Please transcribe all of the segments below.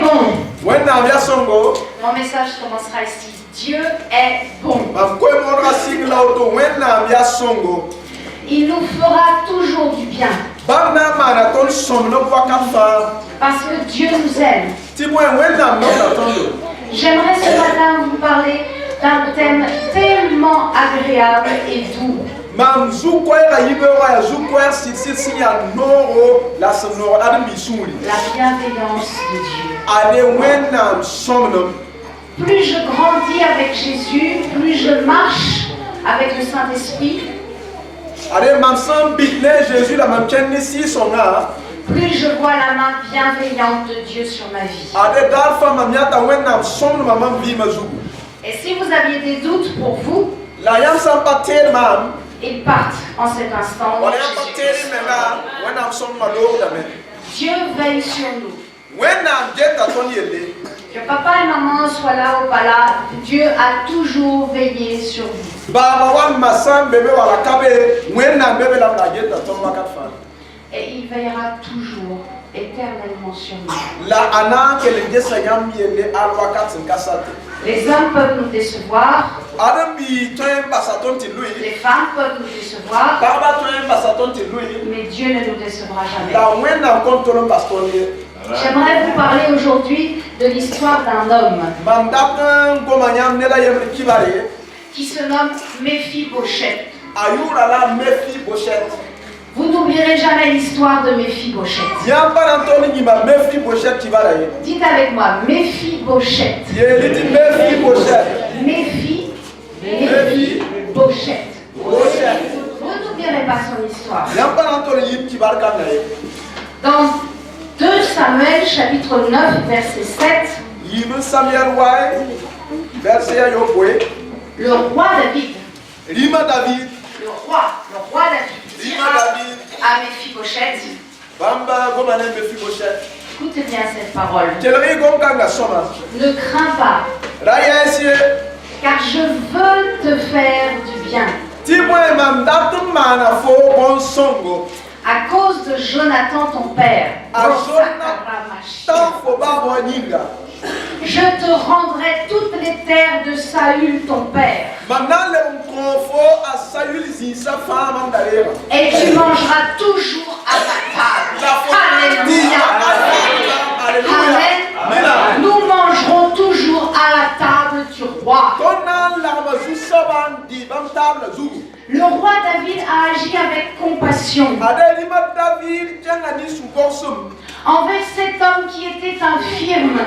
bon. Mon message commencera ici. Dieu est bon. Il nous fera toujours du bien. Parce que Dieu nous aime. J'aimerais ce matin vous parler d'un thème tellement agréable et doux. La bienveillance de Dieu. Plus je grandis avec Jésus, plus je marche avec le Saint-Esprit, plus je vois la main bienveillante de Dieu sur ma vie. Et si vous aviez des doutes pour vous, ils partent en cet instant. Dieu veille sur nous. Que papa et maman soient là ou pas là, Dieu a toujours veillé sur vous. Et il veillera toujours, éternellement sur nous. Les hommes peuvent nous décevoir. Les femmes peuvent nous décevoir. Mais Dieu ne nous décevra jamais. J'aimerais vous parler aujourd'hui de l'histoire d'un homme qui se nomme Méphibosheth. Vous n'oublierez jamais l'histoire de Méphibosheth. Dites avec moi, Méphibosheth. Méphibosheth. Vous n'oublierez pas son histoire. Dans 2 Samuel chapitre 9 verset 7, le roi David, à Méphibosheth, écoutez bien cette parole. Ne crains pas, car je veux te faire du bien. À cause de Jonathan ton père, je te rendrai toutes les terres de Saül ton père. Et tu mangeras toujours à ma table. Alléluia. Amen. Nous mangerons toujours à la table du roi. Le roi David a agi avec compassion envers cet homme qui était infirme.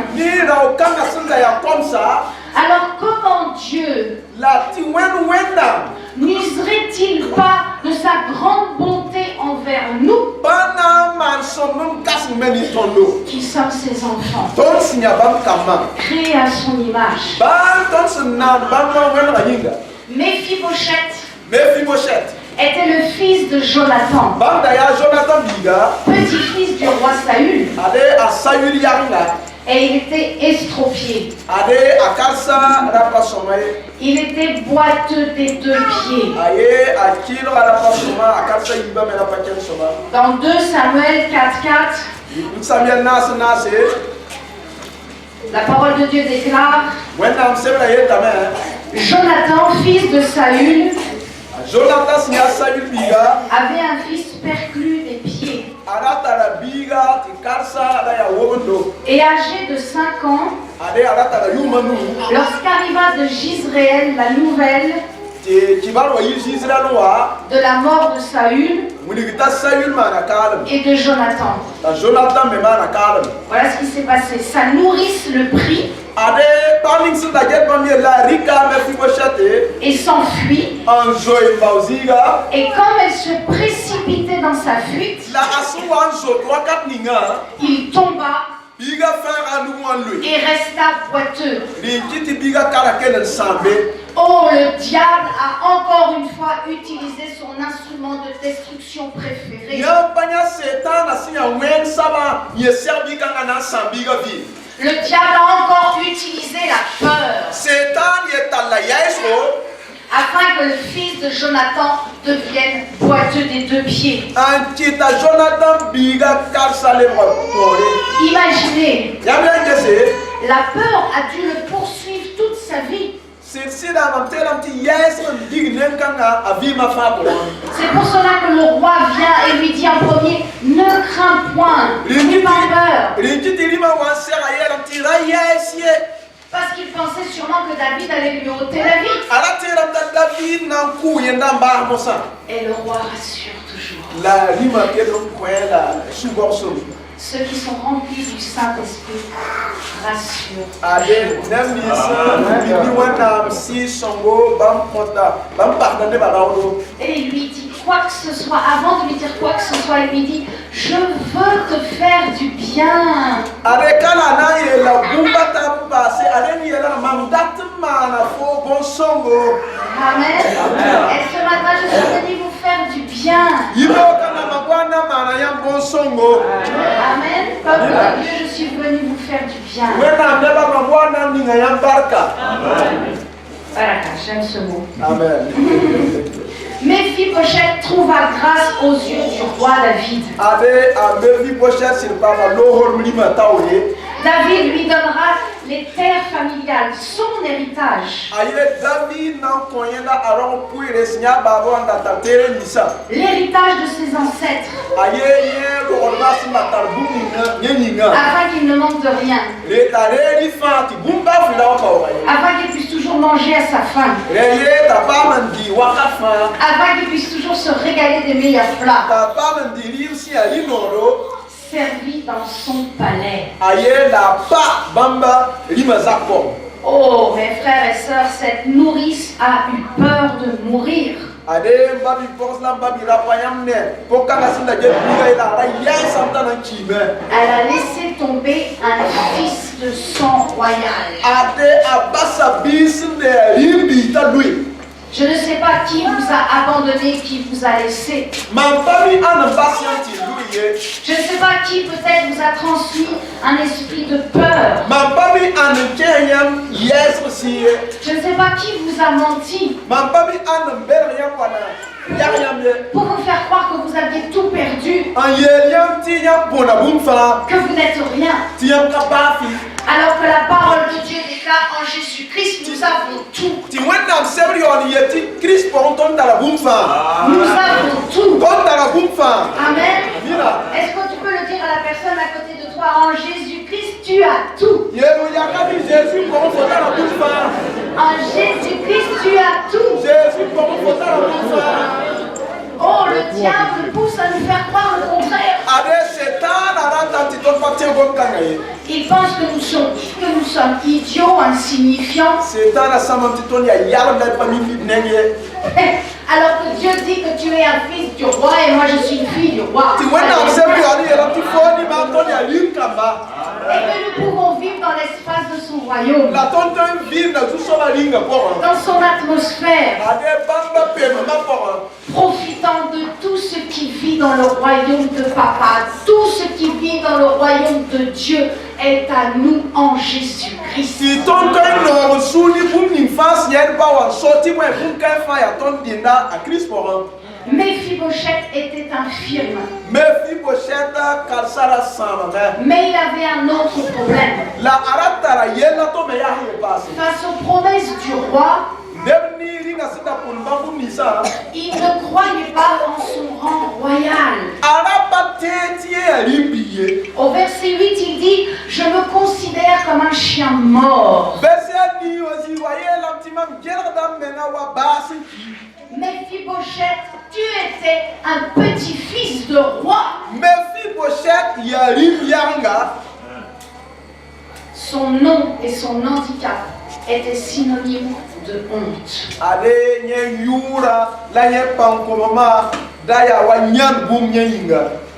Alors comment Dieu n'userait-il pas de sa grande bonté envers nous qui sommes ses enfants, créés à son image? Méphibosheth était le fils de Jonathan, petit-fils du roi Saül, et il était estropié. Il était boiteux des 2 pieds. Dans 2 Samuel 4:4, la parole de Dieu déclare: Jonathan, fils de Saül, avait un fils perclus des pieds et âgé de 5 ans lorsqu'arriva de Jizréel la nouvelle de la mort de Saül et de Jonathan. Voilà ce qui s'est passé. Sa nourrice le prit et s'enfuit. Et comme elle se précipitait dans sa fuite, il tomba et resta boiteux. Oh, le diable a encore une fois utilisé son instrument de destruction préféré. Le diable a encore utilisé la peur afin que le fils de Jonathan devienne boiteux. boiteux des 2 pieds. Imaginez, la peur a dû le poursuivre toute sa vie. C'est pour cela que le roi vient et lui dit en premier, ne crains point, n'aie pas peur. Parce qu'il pensait sûrement que David allait lui ôter la vie. Et le roi rassure toujours. Ceux qui sont remplis du Saint-Esprit rassurent. Et il lui dit quoi que ce soit, avant de lui dire quoi que ce soit, il lui dit, je veux te faire du bien. Amen. Et ce matin, je suis venu vous faire du bien. Amen. Comme Dieu, je suis venu vous faire du bien. Voilà, j'aime ce mot. Amen. Mephibosheth trouva grâce aux yeux du roi David. David lui donnera les terres familiales, son héritage. L'héritage de ses ancêtres. Afin qu'il ne manque de rien. Afin qu'il puisse toujours manger à sa faim. Afin qu'il puisse toujours se régaler des meilleurs plats. Servi dans son palais. Oh, mes frères et sœurs, cette nourrice a eu peur de mourir. Elle a laissé tomber un fils de sang royal. Je ne sais pas qui vous a abandonné, qui vous a laissé. Je ne sais pas qui peut-être vous a transmis un esprit de peur. Je ne sais pas qui vous a menti. Pour vous faire croire que vous aviez tout perdu. Que vous n'êtes rien. Alors que la parole de Dieu déclare en Jésus-Christ, nous avons tout. Nous avons tout. Amen. Est-ce que tu peux le dire à la personne à côté de toi, en Jésus-Christ, tu as tout. En Jésus-Christ, tu as tout. Oh, le diable pousse à nous faire croire le contraire. Il pense que nous sommes idiots, insignifiants. Alors que Dieu dit que tu es un fils du roi et moi je suis une fille du roi. Et que nous pouvons vivre dans l'espace de son royaume. Dans son atmosphère. Profitant de tout ce qui vit dans le royaume de Papa. Tout ce qui vit dans le royaume de Dieu est à nous en Jésus-Christ. Mephibosheth était infirme. Mais il avait un autre problème. Face aux promesses du roi, il ne croyait pas en son rang royal. Au verset 8, il dit, je me considère comme un chien mort. Mephibosheth, tu étais un petit-fils de roi. Son nom et son handicap étaient synonymes de honte.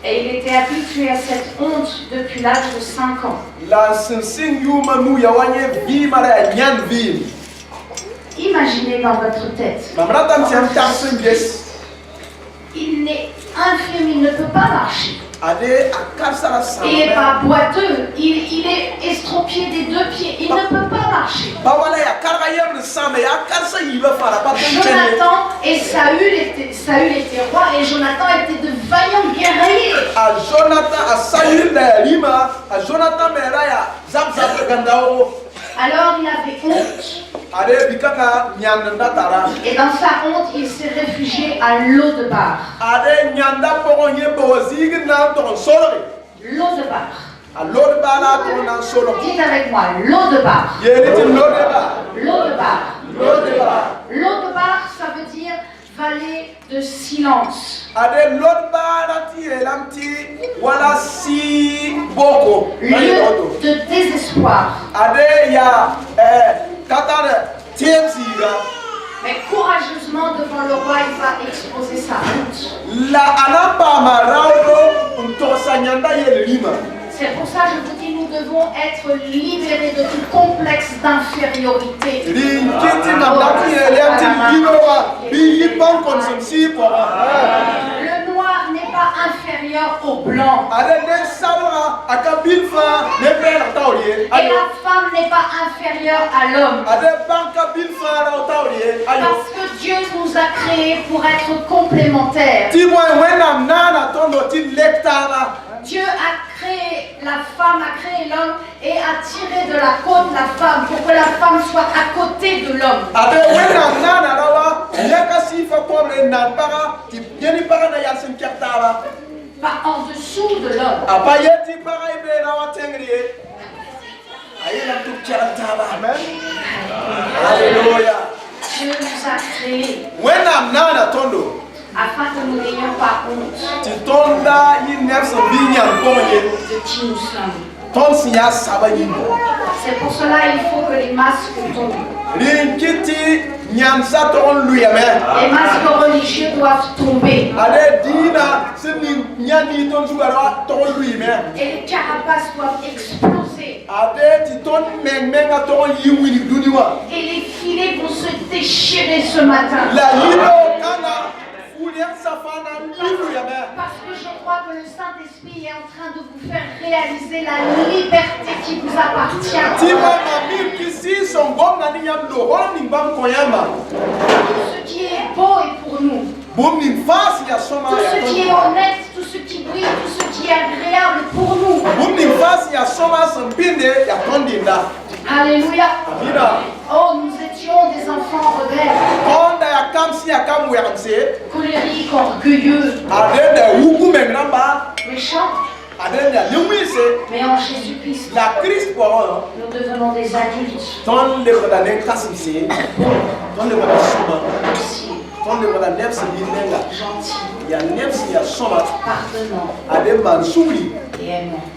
Et il était habitué à cette honte depuis l'âge de 5 ans. Imaginez dans votre tête. Il est infirme, il ne peut pas marcher. Il n'est pas boiteux, il est estropié des 2 pieds, il ne peut pas marché. Jonathan et Saül étaient rois et Jonathan était de vaillants guerriers. Alors il avait honte. Et dans sa honte, il s'est réfugié à Lo-debar. Lo-debar. Dites avec moi, Lo-debar. Lo-debar. Lo-debar, ça veut dire vallée de silence. Lieu de désespoir. Mais courageusement devant le roi, il va exposer sa honte. C'est pour ça que je vous dis, nous devons être libérés de tout complexe d'infériorité. Le noir n'est pas inférieur au blanc. Et la femme n'est pas inférieure à l'homme. Parce que Dieu nous a créés pour être complémentaires. Dieu a créé la femme, a créé l'homme et a tiré de la côte la femme pour que la femme soit à côté de l'homme. Pas en dessous de l'homme. Alléluia. Dieu nous a créés afin que nous n'ayons pas honte de qui nous sommes. C'est pour cela qu'il faut que les masques tombent. Les masques religieux doivent tomber. Et les carapaces doivent exploser. Et les filets vont se déchirer ce matin. Parce que je crois que le Saint-Esprit est en train de vous faire réaliser la liberté qui vous appartient. Tout ce qui est beau est pour nous. Tout ce qui est honnête, tout ce qui brille, tout ce qui est agréable pour nous. Alléluia. Oh, nous étions des enfants rebelles. Colériques, orgueilleux. Méchants. Mais en Jésus-Christ, nous devenons des adultes. Gentils, pardonnants et aimants.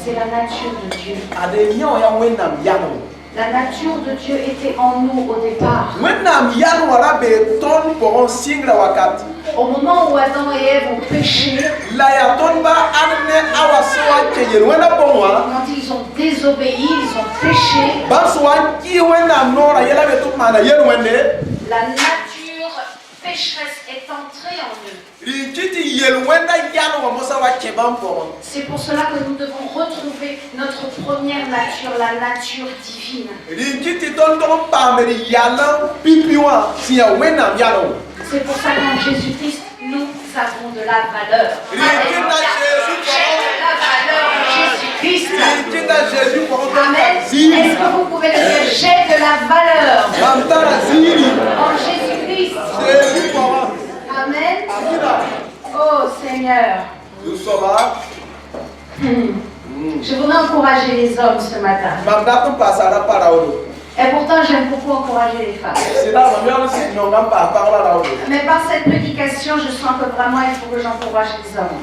C'est la nature de Dieu. La nature de Dieu était en nous au départ. Au moment où Adam et Ève ont péché, quand ils ont désobéi, ils ont péché, la nature pécheresse est entrée en eux. C'est pour cela que nous devons retrouver notre première nature, la nature divine. C'est pour ça qu'en Jésus-Christ, nous avons de la valeur. J'ai de la valeur en Jésus-Christ. Amen. Est-ce que vous pouvez le dire? J'ai de la valeur en Jésus-Christ. Amen. Oh Seigneur. Je voudrais encourager les hommes ce matin. Et pourtant j'aime beaucoup encourager les femmes. Mais par cette prédication, je sens que vraiment il faut que j'encourage les hommes.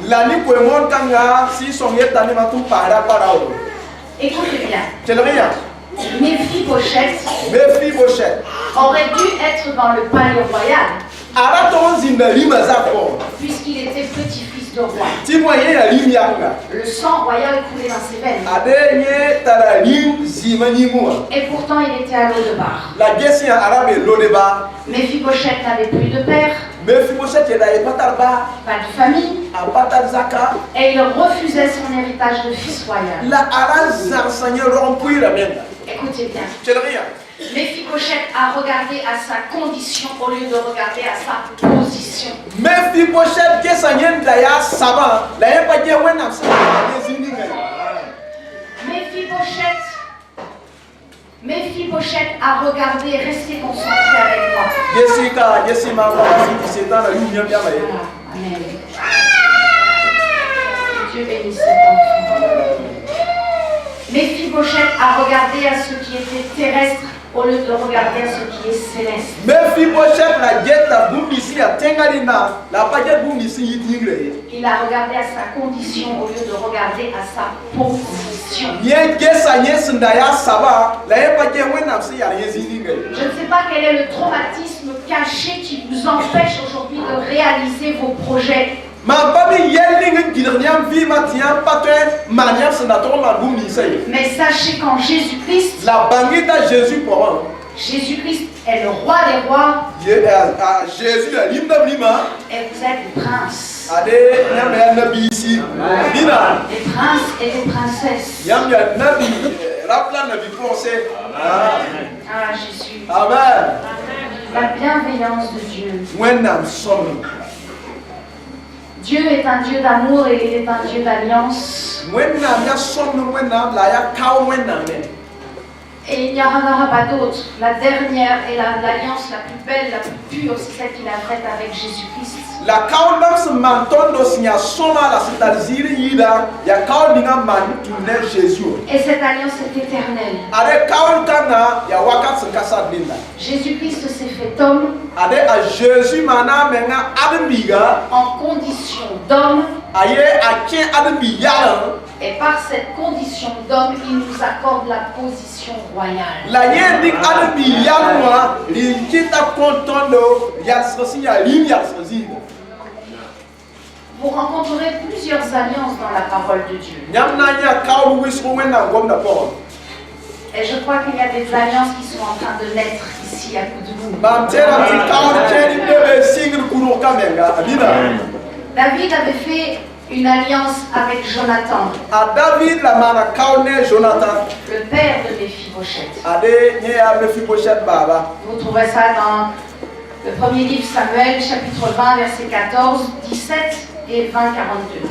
Écoutez bien. Méphibosheth aurait dû être dans le palais royal. Puisqu'il était petit-fils de roi. Le sang royal coulait dans ses veines. Et pourtant il était à Lo-debar. Méphibosheth n'avait plus de père. Pas de famille. Et il refusait son héritage de fils royal. Et Écoutez bien. Mephibosheth a regardé à sa condition au lieu de regarder à sa position. Mephibosheth a regardé et resté concentré avec moi. Amen. Dieu bénisse cet enfant. Mephibosheth a regardé à ce qui était terrestre au lieu de regarder à ce qui est céleste. Il a regardé à sa condition au lieu de regarder à sa position. Je ne sais pas quel est le traumatisme caché qui vous empêche aujourd'hui de réaliser vos projets. Mais sachez qu'en Jésus-Christ, Jésus-Christ est le roi des rois. Jésus est et vous êtes des princes. Des princes et des princesses. Ah Jésus. Amen. La bienveillance de Dieu. Dieu est un Dieu d'amour et il est un Dieu d'alliance. Et il n'y en aura pas d'autre. La dernière est l'alliance la plus belle, la plus pure, c'est celle qu'il a faite avec Jésus-Christ. Et cette alliance est éternelle. Jésus-Christ s'est fait homme en condition d'homme. Et par cette condition d'homme, il nous accorde la position royale. Vous rencontrerez plusieurs alliances dans la parole de Dieu. Et je crois qu'il y a des alliances qui sont en train de naître ici à côté de vous. David avait fait une alliance avec Jonathan, le père de Mephibosheth. Vous trouverez ça dans le premier livre Samuel, chapitre 20, versets 14, 17 et 20, 42.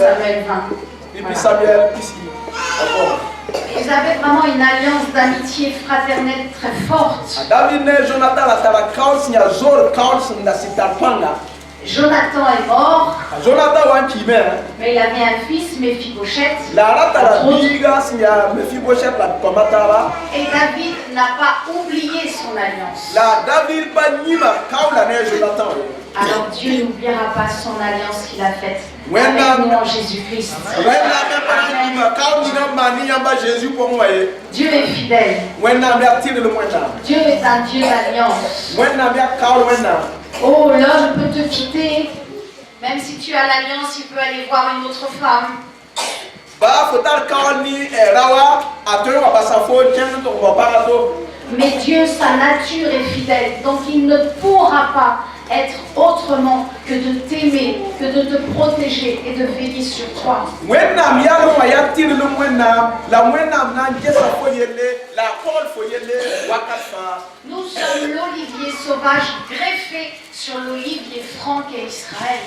Samuel 20. Ils avaient vraiment une alliance d'amitié fraternelle très forte. Jonathan est mort, mais il avait un fils, Mephibosheth. Et David n'a pas oublié son alliance. Alors Dieu n'oubliera pas son alliance qu'il a faite avec nous en Jésus-Christ. Dieu est fidèle. Dieu est un Dieu d'alliance. Oh, l'homme peut te quitter. Même si tu as l'alliance, il peut aller voir une autre femme. Mais Dieu, sa nature est fidèle. Donc il ne pourra pas être autrement que de t'aimer, que de te protéger et de veiller sur toi. Nous sommes l'olivier sauvage greffé sur l'olivier franc qu'est Israël.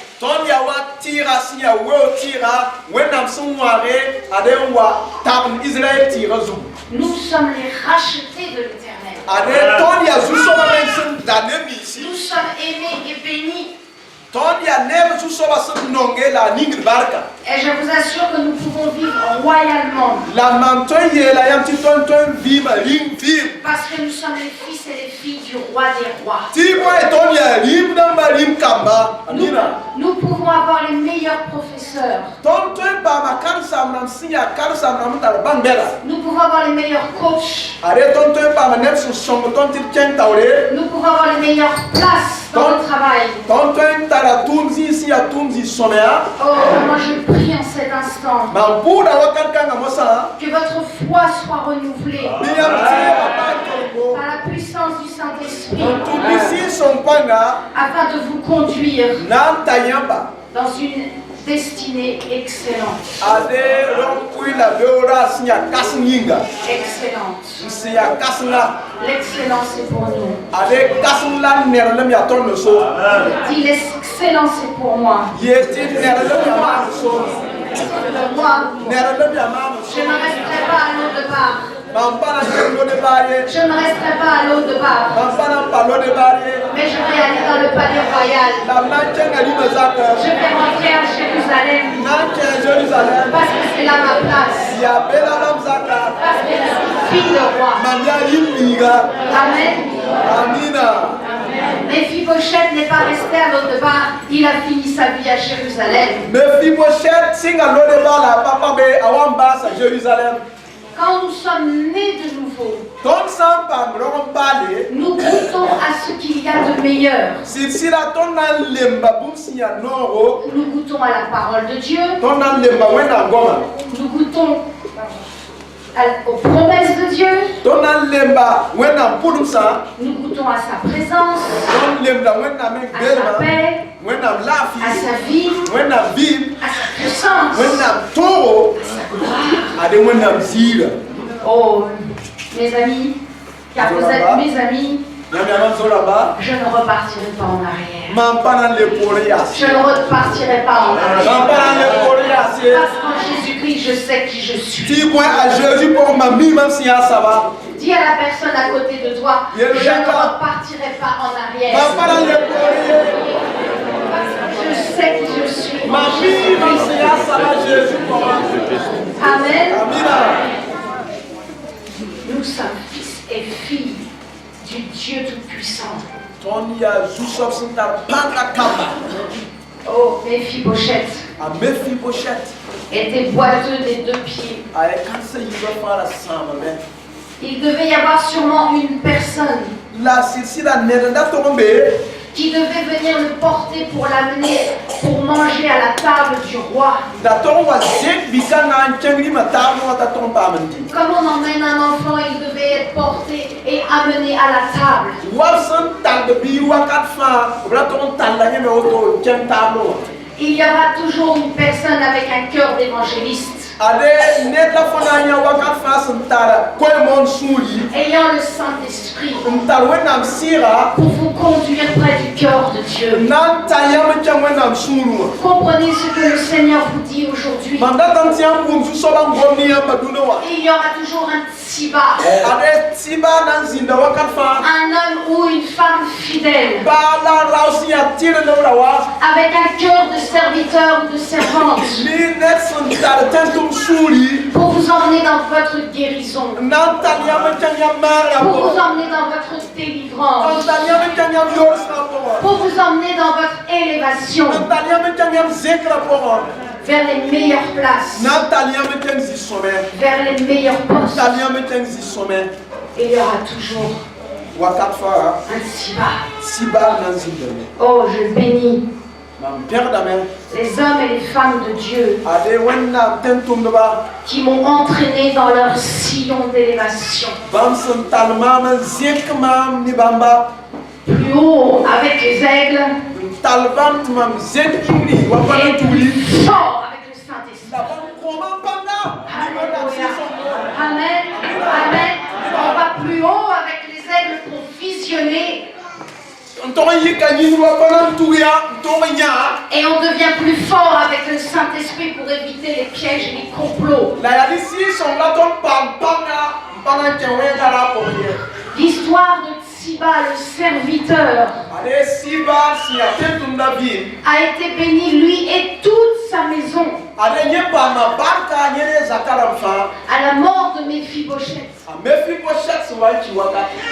Nous sommes les rachetés de l'Éternel. Nous sommes aimés et bénis. Et je vous assure que nous pouvons vivre royalement. Parce que nous sommes les fils et les filles du roi des rois. Nous pouvons avoir les meilleurs professeurs. Nous pouvons avoir les meilleurs coachs. Nous pouvons avoir les meilleures places dans le travail. Oh, moi je prie en cet instant que votre foi soit renouvelée par la puissance du Saint-Esprit afin de vous conduire dans une destinée excellente. Excellente. L'excellence est pour nous. Dis l'excellence est pour moi. Moi, je ne resterai pas à l'eau de bar. Je ne resterai pas à l'eau de bar. Mais je vais aller dans le palais royal. Je vais rentrer à Jérusalem. Parce que c'est là ma place. Parce que je suis fille de roi. Amen. Mephibosheth n'est pas resté à l'eau de bar. Il a fini sa vie à Jérusalem. Quand nous sommes nés de nouveau, nous goûtons à ce qu'il y a de meilleur. Nous goûtons à la parole de Dieu. Nous goûtons aux promesses de Dieu. Nous goûtons à sa présence, à sa paix, à sa vie, à sa puissance, à sa gloire. Oh, mes amis, car vous êtes mes amis, je ne repartirai pas en arrière. Je ne repartirai pas en arrière. Parce qu'en Jésus-Christ, je sais qui je suis. Dis à la personne à côté de toi, je ne repartirai pas en arrière. Je sais qui je suis. Amen. Nous sommes fils et filles du Dieu Tout-Puissant. Oh, Mephibosheth était boiteux des 2 pieds. Il devait y avoir sûrement une personne qui devait venir le porter pour l'amener pour manger à la table du roi. Comme on emmène un enfant, il devait être porté et amené à la table. Il y aura toujours une personne avec un cœur d'évangéliste. Ayant le Saint-Esprit pour vous conduire près du cœur de Dieu. Comprenez ce que le Seigneur vous dit aujourd'hui. Il y aura toujours un Tsiba, un homme ou une femme fidèle, avec un cœur de serviteur ou de servante, pour vous emmener dans votre guérison, pour vous emmener dans votre délivrance, pour vous emmener dans votre élévation vers les meilleures places, vers les meilleurs postes. Et il y aura toujours un Siba. Oh, je bénis les hommes et les femmes de Dieu qui m'ont entraîné dans leur sillon d'élévation. Plus haut avec les aigles et plus fort avec le Saint-Esprit. Alléluia. Amen. Amen. On va plus haut avec les aigles pour visionner. Et on devient plus fort avec le Saint-Esprit pour éviter les pièges et les complots. L'histoire de Tsiba, le serviteur, a été béni, lui et toute sa maison, à la mort de Mephibosheth.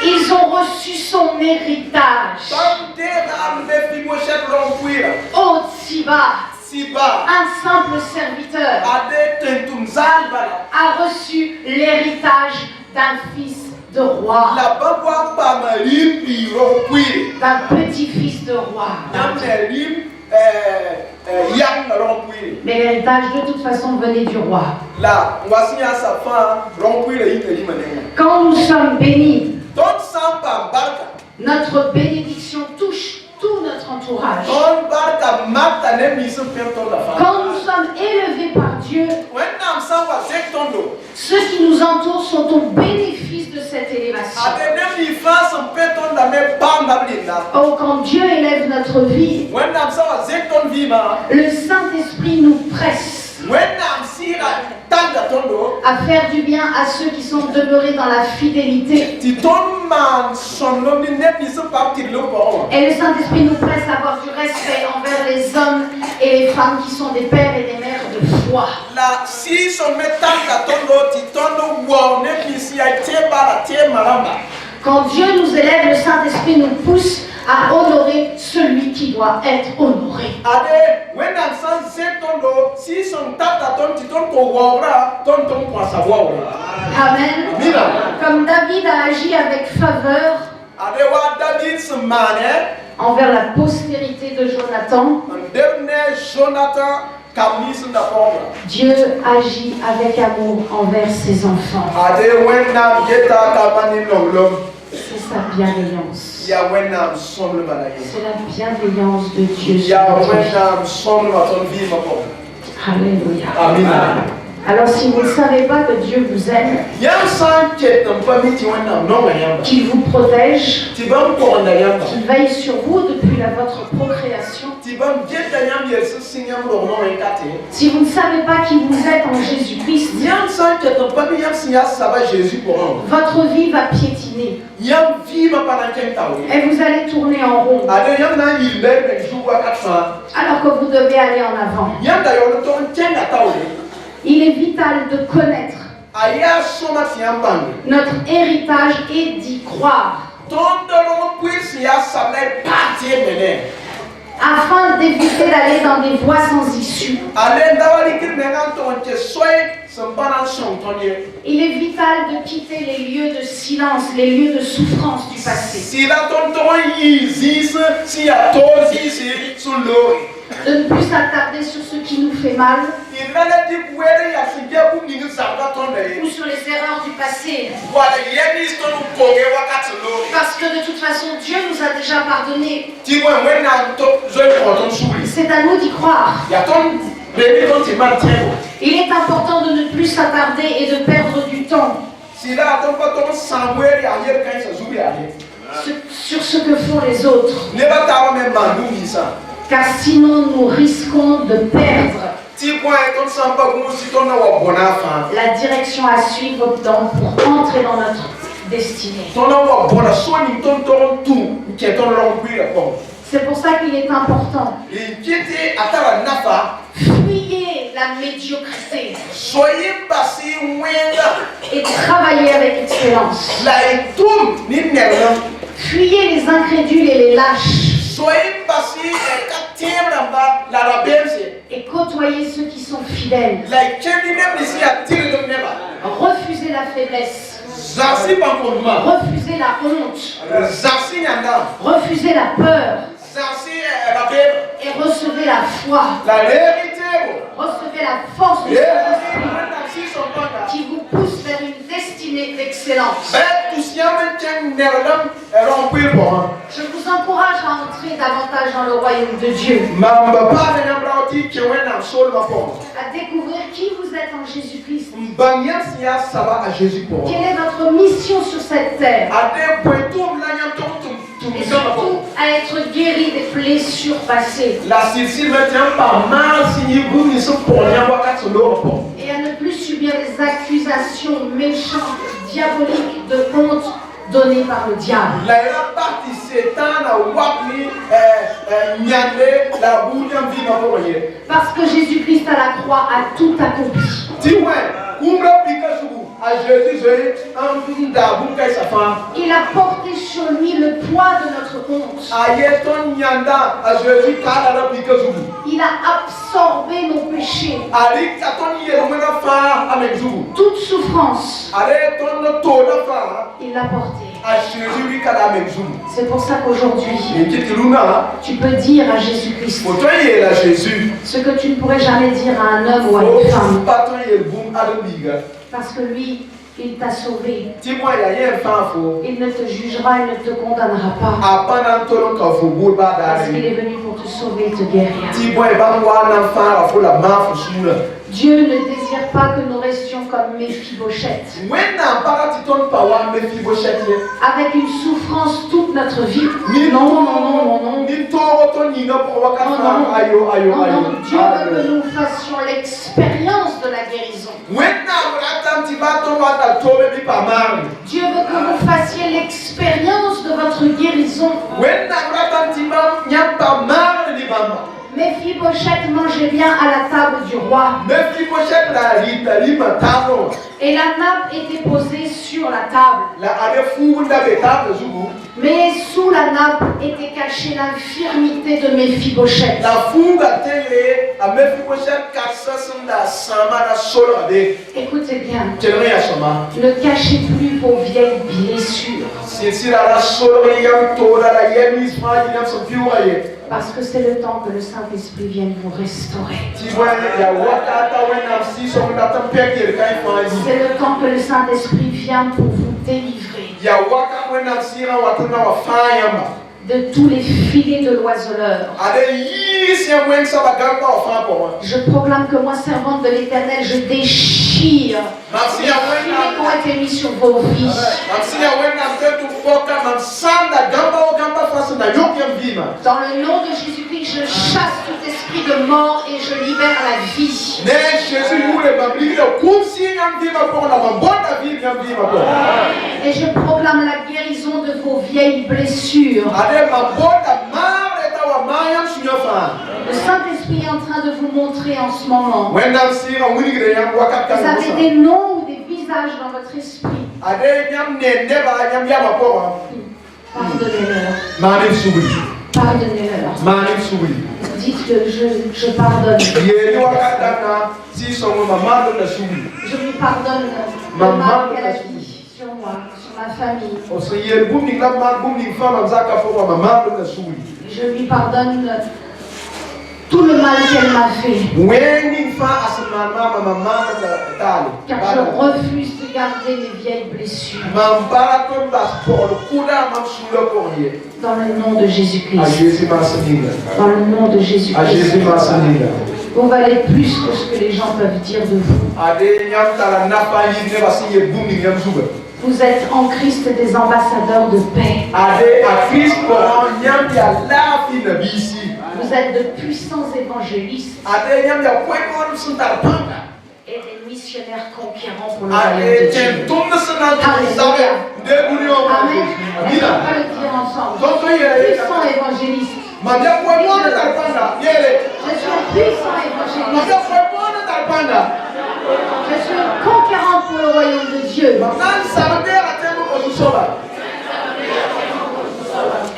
Ils ont reçu son héritage. Oh Tsiba, un simple serviteur, a reçu l'héritage d'un fils de roi, d'un petit-fils de roi. Mais l'héritage de toute façon venait du roi. Quand nous sommes bénis, notre bénédiction touche tout notre entourage. Quand nous sommes élevés par Dieu, when nam sawa zektondo ceux qui nous entourent sont au bénéfice de cette élévation. ade ne mi face petonda me bamba blinda Oh, quand Dieu élève notre vie, when nam sawa zekton vima le Saint-Esprit nous presse when nam sira tanda tondo à faire du bien à ceux qui sont demeurés dans la fidélité. ti ton man sonno ni ne mi so parti lo bo Et le Saint-Esprit nous presse à avoir du respect envers les hommes et les femmes qui sont des pères et des mères de foi. la si so me tanda tondo ti tondo wo ne mi si ai te bala te maramba. Quand Dieu nous élève, le Saint-Esprit nous pousse à honorer celui qui doit être honoré. Ade when nam san zektondo si son tanda ton ti ton ko wora ton ton kwa sa wora. Amen. Mira. Comme David a agi avec faveur Ade wa David se mane envers la postérité de Jonathan, nderne Jonathan kamis na pomba. Dieu agit avec amour envers ses enfants. Ade when nam geta kamani lolom C'est sa bienveillance. ya when nam somle malaye. C'est la bienveillance de Dieu sur Ya notre when vie. nam somle maton vi ma pomba. Alléluia. Amen. Alors si vous ne savez pas que Dieu vous aime, Yam san ket nam pami ti when nam no yamba. qu'il vous protège, Ti bam ko na yamba. qu'il veille sur vous depuis votre procréation, Ti bam geta yam yesu singam ro no enkate. si vous ne savez pas qui vous êtes en Jésus-Christ, Yam san ket nam pami yam sinya saba Jésus pour un. votre vie va piétiner Yam vi ma panaken tawe. et vous allez tourner en rond Ade yam na yilbe ben jouwa katfa. alors que vous devez aller en avant. Yam da yo ton kenga tawe. Il est vital de connaître Aya soma ti yam bangu. notre héritage et d'y croire Tondolo puisi ya sablai parti mene. afin d'éviter d'aller dans des voies sans issue. Ale ndawali kirmengan tonte soy sambana sontonye. Il est vital de quitter les lieux de silence, les lieux de souffrance du passé. Si la tonton yi zis si ya tozi si sulo. De ne plus s'attarder sur ce qui nous fait mal Il n'allait dire where ya sige ku ningu sabda tonde. ou sur les erreurs du passé. Wala yeni stonu koge wakati lo. Parce que de toute façon, Dieu nous a déjà pardonné. Ti mo wena to zo konton suri. C'est à nous d'y croire. Ya ton bébé ton ti man tiego. Il est important de ne plus s'attarder et de perdre du temps Si la ton pa ton samwere ya yer kan sa zubi ya ye. sur ce que font les autres. Ne ba tawa me mandu misa. Car sinon, nous risquons de perdre Ti point ton samba ku si ton na wa bona fa. la direction à suivre pour entrer dans notre destinée. Ton na wa bona so ni ton tu ke ton long kui la pom. C'est pour ça qu'il est important. Et kiti atara nafa Fuyez la médiocrité soyez passé wenga et travaillez avec excellence. la etum ni nerna. Fuyez les incrédules et les lâches Soyez passé ka tiembra ba la rabense. et côtoyez ceux qui sont fidèles. La kendi ne si atire de neba. Refusez la faiblesse, Zasi bankonma. refusez la honte, Zasi nyanda. refusez la peur Zasi la bebe. et recevez la foi. La vérité. Recevez la force du Et Saint-Esprit si son banga. qui vous pousse vers une destinée d'excellence. Ben tous yam chen nerlam rompuir bon. Je vous encourage à entrer davantage dans le royaume de Dieu, Mamba pa na brauti ke wena sol ma pom. à découvrir qui vous êtes en Jésus-Christ. Mbanya siya saba a Jésus pour. Quelle est votre mission sur cette terre? Ade poitum la nyam tum Et surtout à être guéri des blessures passées. la silsile me tient par mal si vous ne sont pour rien voir qu'à son repos. Et à ne plus subir les accusations méchantes, diaboliques, de honte données par le diable. La partie Satan a wapni nyande la bouillon vie ma voyer. Parce que Jésus-Christ à la croix a tout accompli. Tiwe, kumbra pikachu a Jésus un da sa femme. Il a porté sur lui le poids de notre honte. Ayeton nyanda a Jésus kala la pikachu. Il a absorbé nos péchés. Ali katon yelomena fa amekzu. Toute souffrance, Ale ton toda fa il l'a porté. a Jésus kala amekzu. C'est pour ça qu'aujourd'hui, Et kitiluna tu peux dire à Jésus-Christ fotoye la Jésus. ce que tu ne pourrais jamais dire à un homme ou à une femme. Paton yel boom adobiga. Parce que lui, Il t'a sauvé. Dis-moi, il y a un fan. Il ne te jugera, il ne te condamnera pas. Parce qu'il est venu pour te sauver et te guérir. Dieu ne désire pas que nous restions comme Méphibosheth, avec une souffrance toute notre vie. Non, non, non, non, non. Dieu veut que nous fassions l'expérience de la guérison. Dieu veut que vous fassiez l'expérience de votre guérison. Méphibosheth mangeait bien à la table du roi. Et la nappe était posée sur la table. Mais sous la nappe était cachée l'infirmité de Méphibosheth. Écoutez bien. Ne cachez plus vos vieilles blessures. Parce que c'est le temps que le Saint-Esprit vienne vous restaurer. C'est le temps que le Saint-Esprit vient pour vous délivrer de tous les filets de l'oiseleur. Je proclame que moi, servante de l'Éternel, je déchire les filets qui ont été mis sur vos vies. Dans le nom de Jésus-Christ, je chasse tout esprit de mort et je libère la vie. Et je proclame la guérison de vos vieilles blessures. Le Saint-Esprit est en train de vous montrer en ce moment. Vous avez des noms ou des visages dans votre esprit. Pardonnez-leur. Pardonnez-leur. Dites-le, je pardonne. Je lui pardonne le mal qu'elle a dit sur moi, sur ma famille. Je lui pardonne tout le mal qu'elle m'a fait. Car je refuse de garder mes vieilles blessures. Dans le nom de Jésus-Christ. Dans le nom de Jésus-Christ. Vous valez plus que ce que les gens peuvent dire de vous. Vous êtes en Christ des ambassadeurs de paix. Vous êtes de puissants évangélistes et des missionnaires conquérants pour le royaume de Dieu. Alléluia. Amen. Est-ce qu'on va le dire ensemble? Puissants évangélistes. Je suis un puissant évangéliste. Je suis un conquérant pour le royaume de Dieu.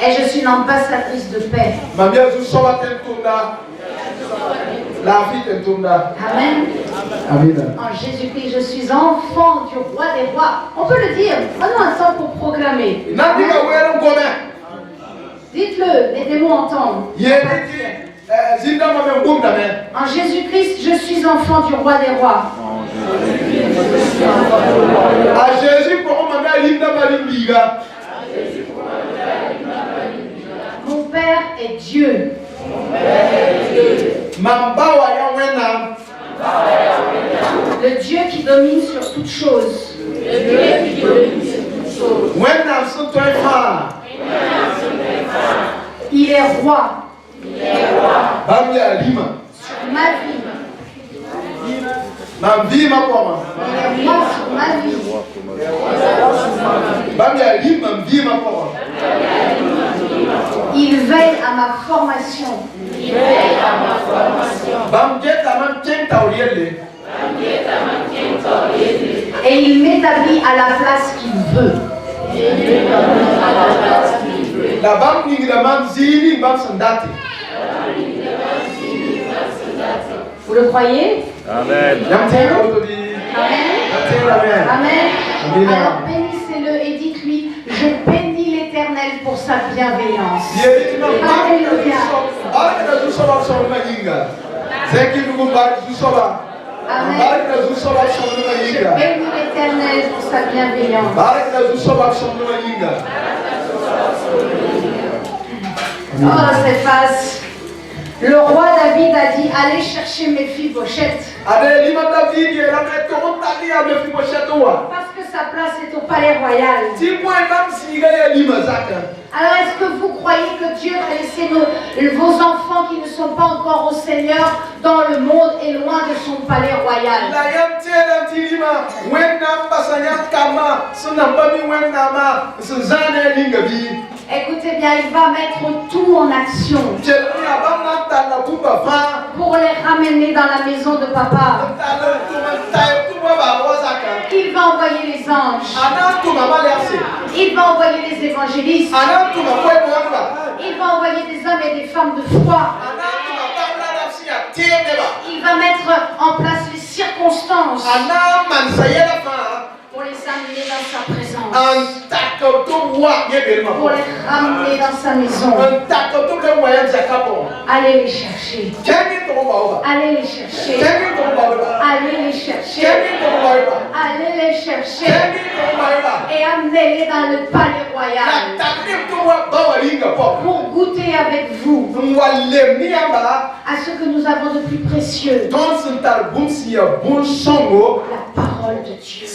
Et je suis une ambassadrice de paix. Amen. En Jésus-Christ, je suis enfant du roi des rois. On peut le dire. Prenons un temps pour proclamer. Dites-le, les démons entendent. En Jésus-Christ, je suis enfant du roi des rois. Mon Père est Dieu. Le Dieu qui domine sur toutes choses. Il est roi. Sur ma vie. Il est roi sur ma vie. Il veille à ma formation. Et il m'établit à la place qu'il veut. Vous le croyez? Amen. Amen. Amen. Amen. Alors bénissez-le et dites-lui, je bénis l'Éternel pour sa bienveillance. Alléluia. Amen. Je bénis l'Éternel. l'Éternel pour sa bienveillance. Oh, c'est face. Le roi David a dit, allez chercher Méphibosheth. Parce que sa place est au palais royal. Alors est-ce que vous croyez que Dieu va laisser vos enfants qui ne sont pas encore au Seigneur dans le monde et loin de son palais royal? Écoutez bien, il va mettre tout en action pour les ramener dans la maison de papa. Il va envoyer les anges. Il va envoyer les évangélistes. Il va envoyer des hommes et des femmes de foi. Il va mettre en place les circonstances pour les amener dans sa présence. Pour les ramener dans sa maison. Allez les chercher. Allez les chercher. Allez les chercher. Allez les chercher. Et amenez-les dans le palais royal. Pour goûter avec vous à ce que nous avons de plus précieux. La parole de Dieu.